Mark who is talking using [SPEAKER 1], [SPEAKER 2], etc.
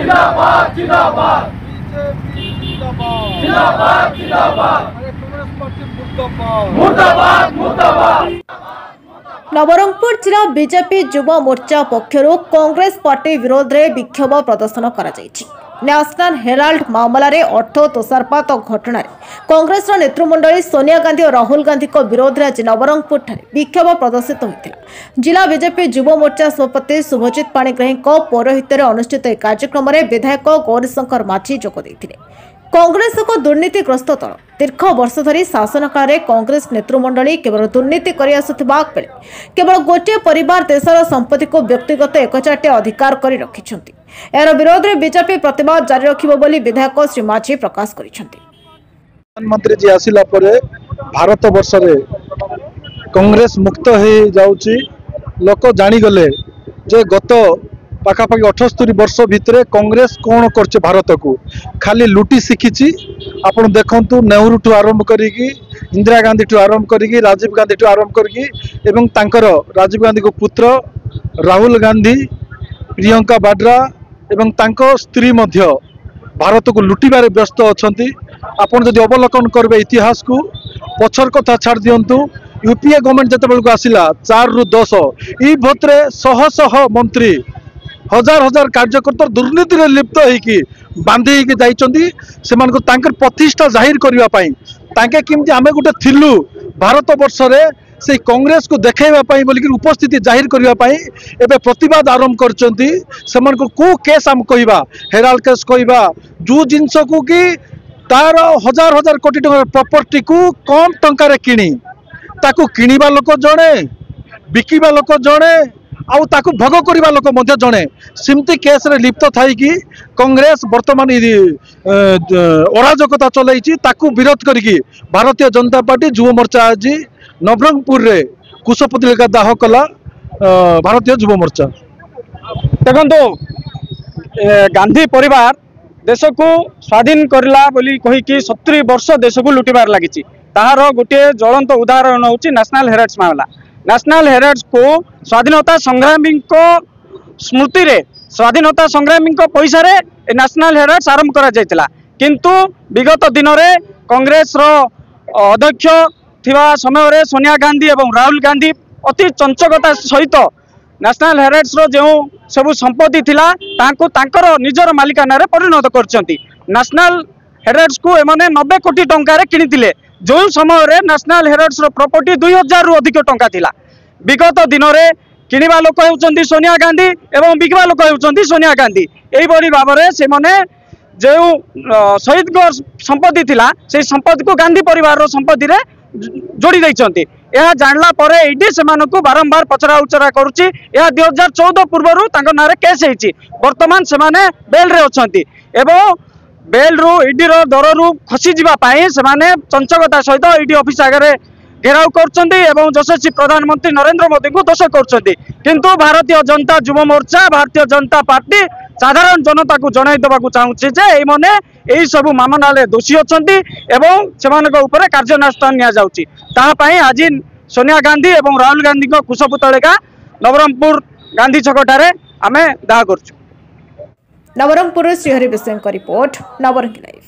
[SPEAKER 1] जिंदाबाद जिंदाबाद जिंदाबाद जिंदाबाद मुर्दाबाद मुर्दाबाद।
[SPEAKER 2] नवरंगपुर जिला बीजेपी युवा मोर्चा पक्षर कांग्रेस पार्टी विरोध में विक्षोभ प्रदर्शन कर नेशनल हेराल्ड मामला अर्थ तोषारपात घटना कांग्रेस नेतृमंडली सोनिया गांधी और राहुल गांधी विरोध में आज नवरंगपुर विक्षोभ प्रदर्शित होता। जिला बीजेपी युवा मोर्चा सभापति शुभजीत पाणिग्राही पौरोहित्य अनुष्ठित एक कार्यक्रम में विधायक गौरीशंकर माझी जोगदे। कांग्रेस एक दुर्नीतिग्रस्त दल दीर्घ वर्ष धरी शासन काल में कांग्रेस नेतृमंडली केवल दुर्नीति कर आसुथिबा बेले केवल गोटे परिवार देशर संपत्ति को व्यक्तिगत एकचाटिया अधिकार कर रखिछंती। यार विरोध में बीजेपी प्रतिवाद जारी रखिबो बोली विधायक श्री माझी प्रकाश करिछंती।
[SPEAKER 3] प्रधानमंत्री जी आसिला परे भारत वर्ष रे कांग्रेस मुक्त हो जाउची। लोक जानी गले जे गत पाखापाखि 78 वर्ष भितर कांग्रेस कौन कर भारत को खाली लुटी शिखी। आप देखु नेहरू ठू आरंभ करी इंदिरा गांधी ठू आरंभ करी राजीव गांधी ठू आरंभ करी राजीव गांधी को पुत्र राहुल गांधी प्रियंका वाड्रा एवं तांको स्त्री मध्य भारत को लुटिबारे व्यस्त अच्छा। आपड़ जब अवलोकन करेंगे इतिहास को पछर कथा छाड़ दिंतु यूपीए गवर्नमेंट जिते बेलू आसला 4 ରୁ 10 ई भोतरे शह शह मंत्री हजार हजार कार्यकर्ता दुर्नीति रे लिप्त होइकी बांधी जाइछन्ती। प्रतिष्ठा जाहिर करने तांके किमती आमे गोटे थिलु भारत वर्ष रे से कांग्रेस को देखैबा पई बोलिक उपस्थिति जाहिर करने एबे प्रतिवाद आरंभ करछन्ती। सेमानको को केस हम कहबा हेराल्ड केस कहबा जो जिनस को कि तार हजार हजार कोटी टंका प्रॉपर्टी को कम टंका रे किणी ताकू किणीबा लोक जणे बिकिबा लोक जणे आउ ताकू भोग करने लोक मध्य जड़े सिमती केस रे लिप्त थाई कि कांग्रेस वर्तमान अराजकता चलैछि ताकू विरोध करिकी भारतीय जनता पार्टी युवा मोर्चा आज नवरंगपुर रे कुशपुतलिका दाह कला। भारतीय युवा मोर्चा
[SPEAKER 4] देखो गांधी परिवार देश को स्वाधीन करला बोली कहीकि 70 वर्ष देश को लुटिबार लगी। ताहार गोटे ज्वलंत उदाहरण होची नेशनल हेराल्ड मामला। नेशनल हेराल्ड को स्वाधीनता संग्रामी स्मृति रे स्वाधीनता संग्रामी पैसा रे नेशनल हेराल्ड आरंभ करा जायतिला। किंतु विगत दिन में कांग्रेस अध्यक्ष थिबा समय रे सोनिया गांधी एवं राहुल गांधी अति चंचकता सहित नेशनल हेराल्ड जो सब संपत्ति थिला तांको तांकर निजर मालिकाना रे परिणत करचंती। नेशनल हेराल्ड को एमाने 90 कोटी टंका रे किनिथिले जो समय रे नेशनल हेराल्ड प्रॉपर्टी 2000 रु अधिक टंका थिला। विगत दिन में किणवा लोक होउचंती सोनिया गांधी एवं बिकवा लोक होउचंती सोनिया गांधी। एई बड़ी भाव में से माने जो शहीद संपत्ति थिला से संपत्ति को गांधी परिवार संपत्ति रे जोड़ी देइचंती। यह जानला परे एडी सेमानकु बारंबार पचरा उचरा करूची। यह 2014 पूर्वरु तांको नारे केस हेची। वर्तमान सेमाने बेल रे अछंती एवं बेल रु ईडी रो दर रु खसी जीवा पाए सेमाने चंचकता सहित ईडी ऑफिस आगे घेराव करछंती एवं यशस्वी प्रधानमंत्री नरेंद्र मोदी को दोष करछंती। किंतु भारतीय जनता युवा मोर्चा भारतीय जनता पार्टी साधारण जनता को जणाई देबाकू चाहूछि जे एई माने एई सब मामलाले दोषी अछंती एवं सेमानक ऊपर कार्यानुष्ठान निया जाउछि। ताहा पई आज सोनिया गांधी एवं राहुल गांधी को कुशपुतलिका नवरंगपुर गांधी छकटारे आमे दाह करछु।
[SPEAKER 2] नवरंगपुर श्रीहरि विषय रिपोर्ट नवरंग लाइव।